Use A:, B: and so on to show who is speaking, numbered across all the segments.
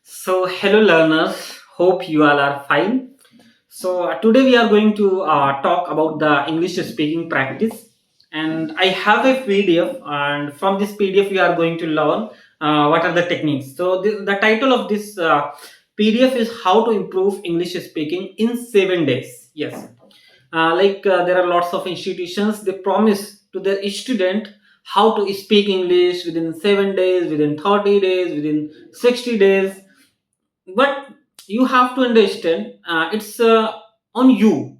A: So, hello learners, hope you all are fine. Today we are going to talk about the English speaking practice, and I have a PDF, and from this PDF we are going to learn what are the techniques. The title of this PDF is How to Improve English Speaking in 7 days. Yes, there are lots of institutions, they promise to their student how to speak English within 7 days, within 30 days, within 60 days, but you have to understand it's on you,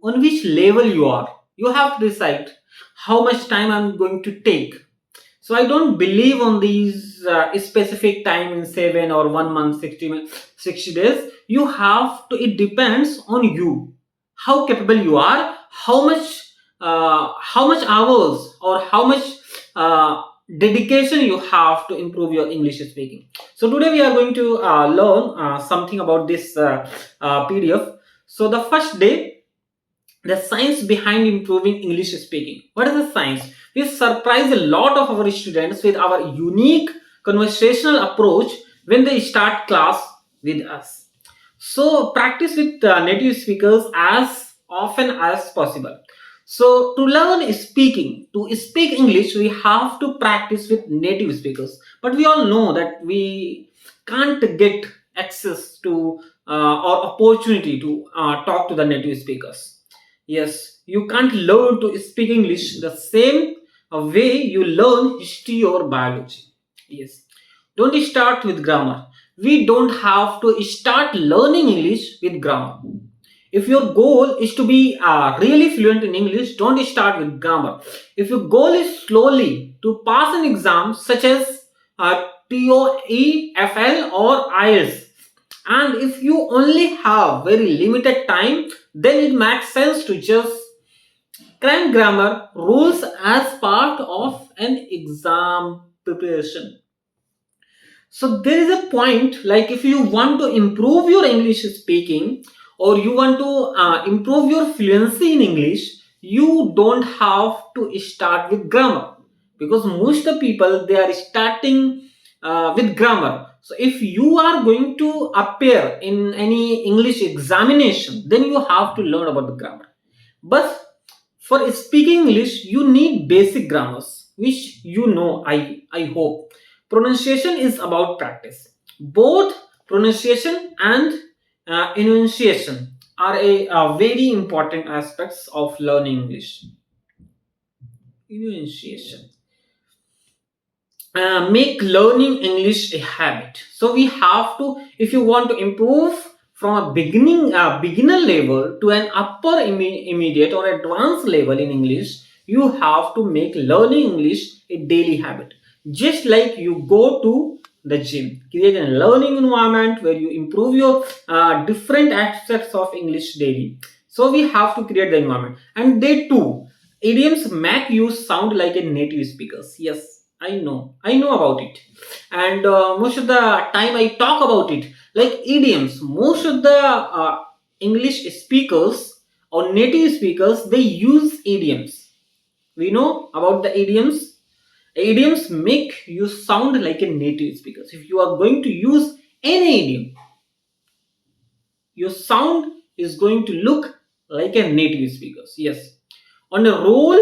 A: on which level you are. You have to decide how much time I'm going to take. So I don't believe on these specific time in 7 or 1 month, 60 days. You have to, it depends on you, how capable you are, how much hours or how much uh, dedication you have to improve your English speaking. So today we are going to learn something about this PDF. So the first day, the science behind improving English speaking. What is the science? We surprise a lot of our students with our unique conversational approach when they start class with us. So practice with native speakers as often as possible. So to learn speaking, to speak English, we have to practice with native speakers. But we all know that we can't get access to or opportunity to talk to the native speakers. Yes, you can't learn to speak English the same way you learn history or biology. Yes, don't start with grammar. We don't have to start learning English with grammar. If your goal is to be really fluent in English, don't start with grammar. If your goal is slowly to pass an exam such as TOEFL or IELTS, and if you only have very limited time, then it makes sense to just cram grammar rules as part of an exam preparation. So there is a point, like if you want to improve your English speaking or you want to improve your fluency in English, you don't have to start with grammar, because most of the people they are starting with grammar. So if you are going to appear in any English examination, then you have to learn about the grammar. But for speaking English, you need basic grammars, which you know, I hope. Pronunciation is about practice. Both pronunciation and enunciation are very important aspects of learning English. Enunciation. Make learning English a habit. So we have to, if you want to improve from a beginner level to an upper immediate or advanced level in English, you have to make learning English a daily habit. Just like you go to the gym, create a learning environment where you improve your different aspects of English daily. So we have to create the environment, and they too, idioms make you sound like a native speakers. Yes, I know about it, and most of the time I talk about it. Like idioms, most of the English speakers or native speakers they use idioms. We know about the idioms. Idioms make you sound like a native speaker. If you are going to use any idiom, your sound is going to look like a native speaker. Yes, on a roll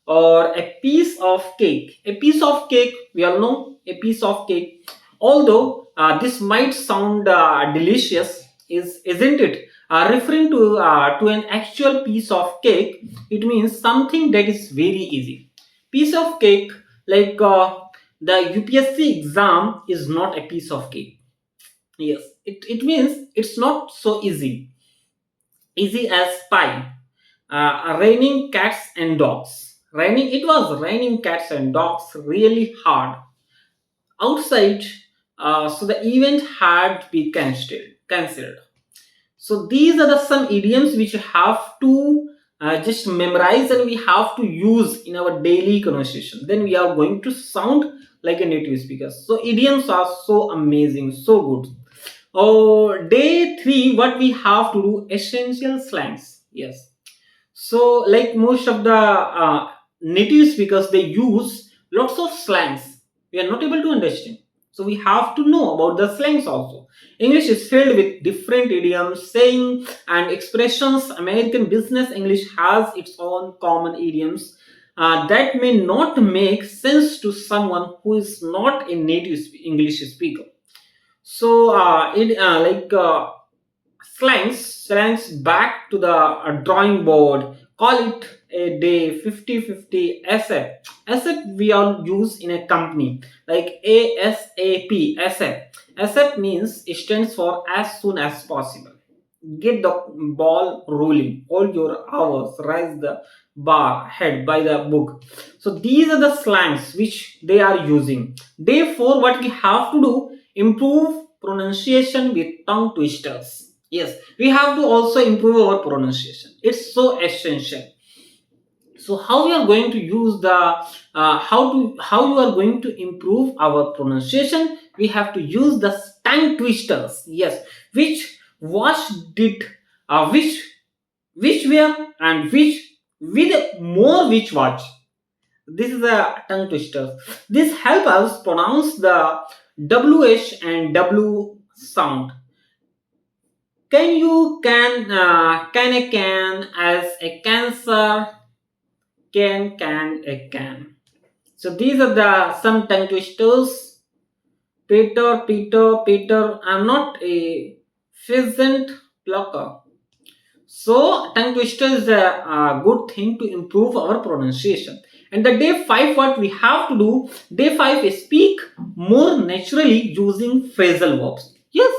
A: or a piece of cake. A piece of cake, we all know a piece of cake. Although this might sound delicious, isn't it? Referring to an actual piece of cake, it means something that is very easy. Piece of cake, like the UPSC exam, is not a piece of cake. Yes, it means it's not so easy. Easy as pie. Raining cats and dogs. It was raining cats and dogs really hard outside, so the event had to be cancelled. So these are the some idioms which you have to just memorize and we have to use in our daily conversation. Then we are going to sound like a native speaker. So idioms are so amazing, so good. Oh, day three, what we have to do? Essential slangs. Yes. So, like most of the native speakers, they use lots of slangs. We are not able to understand. So we have to know about the slangs also. English is filled with different idioms, saying and expressions. American business English has its own common idioms that may not make sense to someone who is not a native English speaker. So it like slangs back to the drawing board. Call it a day 50-50 asset. Asset we all use in a company like ASAP asset. Asset means it stands for as soon as possible. Get the ball rolling, hold your hours, rise the bar, head by the book. So these are the slangs which they are using. Therefore, what we have to do, improve pronunciation with tongue twisters. Yes, we have to also improve our pronunciation. It's so essential. So how we are going to use the how you are going to improve our pronunciation? We have to use the tongue twisters. Yes, which watch did which where and which with more which watch. This is a tongue twister. This help us pronounce the WH and W sound. Can a can as a cancer, a can. So these are the some tongue twisters. Peter, I'm not a pheasant plucker. So tongue twister is a good thing to improve our pronunciation. And the day 5, what we have to do, day 5 is speak more naturally using phrasal verbs. Yes,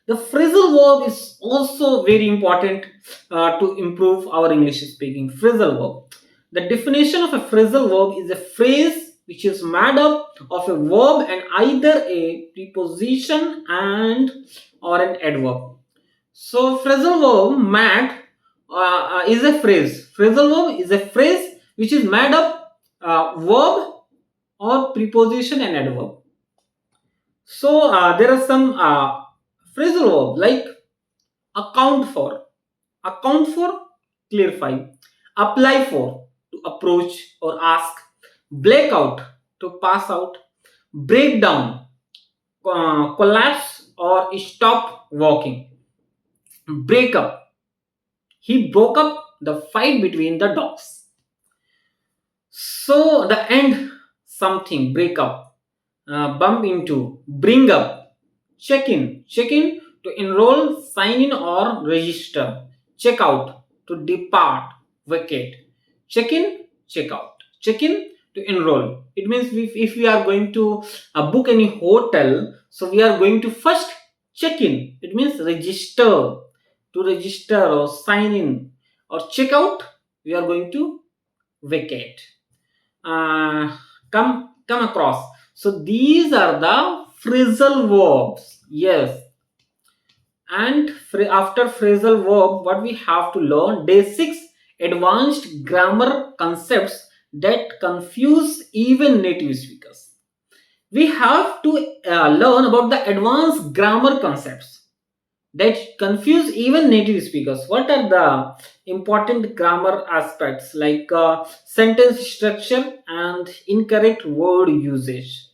A: the phrasal verb is also very important to improve our English speaking. Phrasal verb. The definition of a phrasal verb is a phrase which is made up of a verb and either a preposition and or an adverb. So phrasal verb mad is a phrase. Phrasal verb is a phrase which is made up verb or preposition and adverb. So there are some phrasal verb like account for, clarify, apply for, to approach or ask, break out, to pass out, break down, collapse or stop walking, break up. He broke up the fight between the dogs. So the end something, break up, bump into, bring up, check in to enroll, sign in or register, check out to depart, vacate, check in, check in to enroll. It means if we are going to book any hotel, so we are going to first check in. It means register, to register or sign in, or check out, we are going to vacate. Come across. So these are the phrasal verbs. Yes. And after phrasal verb, what we have to learn? Day 6, advanced grammar concepts that confuse even native speakers. We have to learn about the advanced grammar concepts that confuse even native speakers. What are the important grammar aspects like sentence structure and incorrect word usage?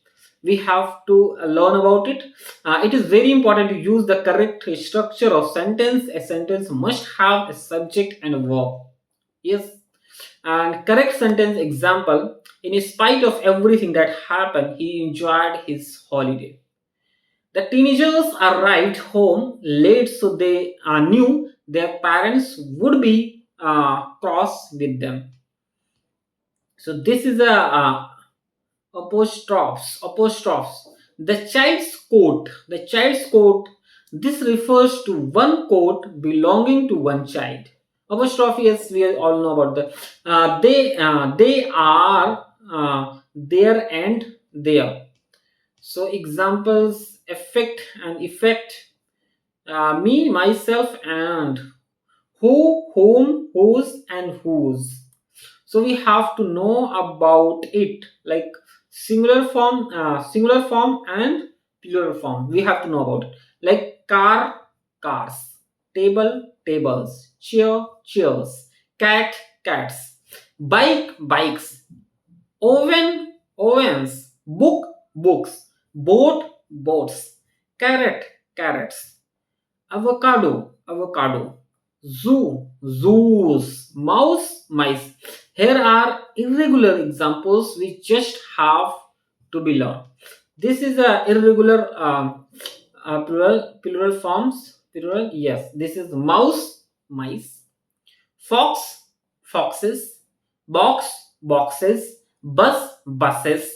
A: We have to learn about it. It is very important to use the correct structure of sentence. A sentence must have a subject and a verb. Yes, and correct sentence example: in spite of everything that happened, he enjoyed his holiday. The teenagers arrived home late, so they knew their parents would be cross with them. So this is a apostrophes. The child's coat. This refers to one coat belonging to one child. Apostrophe, yes, we all know about that. They are there and there. So examples: effect and effect, me, myself, and who, whom, whose, and whose. So we have to know about it, like singular form and plural form. We have to know about it, like car, cars, table, tables, chair, chairs, cat, cats, bike, bikes, oven, ovens, book, books, boat, boats. Carrot, carrots. Avocado, avocado. Zoo, zoos. Mouse, mice. Here are irregular examples we just have to be learned. This is a irregular plural forms. Plural, yes. This is mouse, mice. Fox, foxes. Box, boxes. Bus, buses.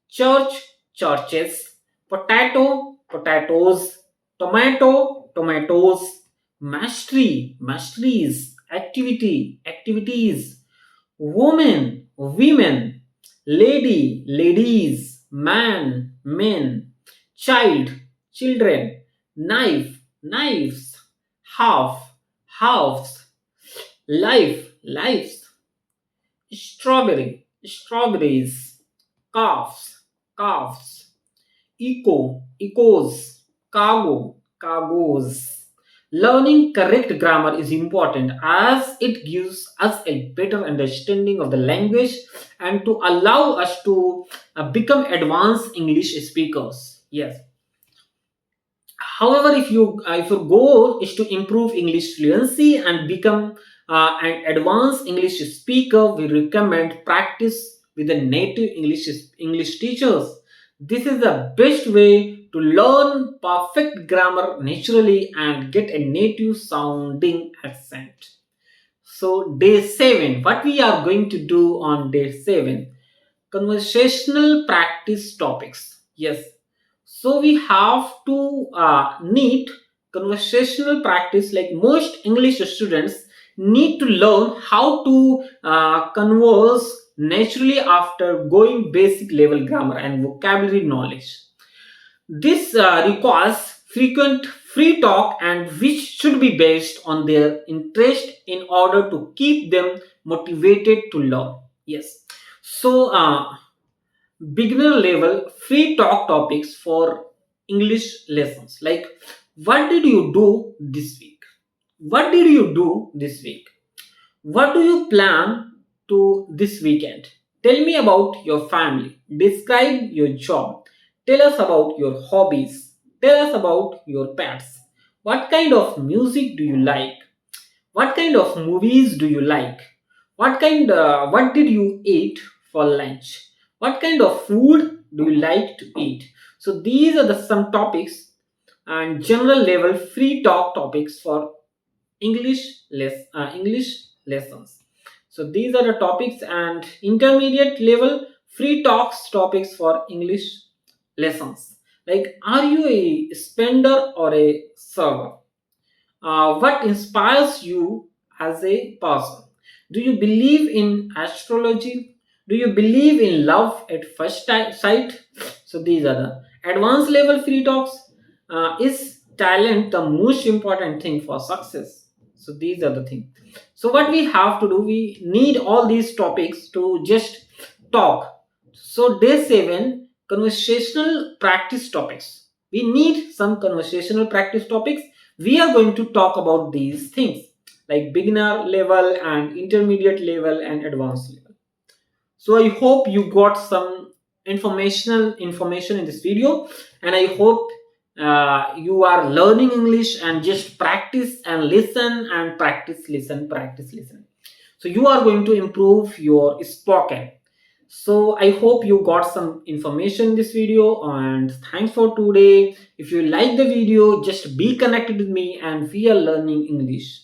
A: Church, churches. Potato, potatoes. Tomato, tomatoes. Mastery, masteries. Activity, activities. Woman, women. Lady, ladies. Man, men. Child, children. Knife, knives. Half, halves. Life, lives. Strawberry, strawberries. Calves, calves. Echo, echoes. Cargo, cargoes. Learning correct grammar is important as it gives us a better understanding of the language and to allow us to become advanced English speakers. Yes. However, if your goal is to improve English fluency and become an advanced English speaker, we recommend practice with the native English teachers. This is the best way to learn perfect grammar naturally and get a native sounding accent. So, day 7, what we are going to do on day 7? Conversational practice topics. Yes, so we have to need conversational practice. Like most English students need to learn how to converse naturally after going basic level grammar and vocabulary knowledge. This requires frequent free talk and which should be based on their interest in order to keep them motivated to learn. Yes, so beginner level free talk topics for English lessons, like what did you do this week? What did you do this week? What do you plan to this weekend? Tell me about your family. Describe your job. Tell us about your hobbies. Tell us about your pets. What kind of music do you like? What kind of movies do you like? What did you eat for lunch? What kind of food do you like to eat? So these are the some topics and general level free talk topics for English lessons. So these are the topics and intermediate level free talks topics for English lessons. Like, are you a spender or a server? What inspires you as a person? Do you believe in astrology? Do you believe in love at first sight? So these are the advanced level free talks. Is talent the most important thing for success? So these are the things. So what we have to do, we need all these topics to just talk. So day 7, conversational practice topics. We need some conversational practice topics. We are going to talk about these things like beginner level and intermediate level and advanced level. So I hope you got some information in this video, and I hope you are learning English and just practice and listen and practice, listen, practice, listen. So you are going to improve your spoken. So I hope you got some information in this video, and thanks for today. If you like the video, just be connected with me and we are learning English.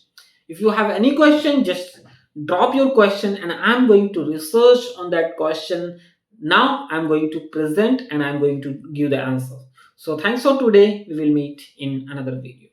A: If you have any question, just drop your question and I'm going to research on that question. Now I'm going to present and I'm going to give the answer. So thanks for today. We will meet in another video.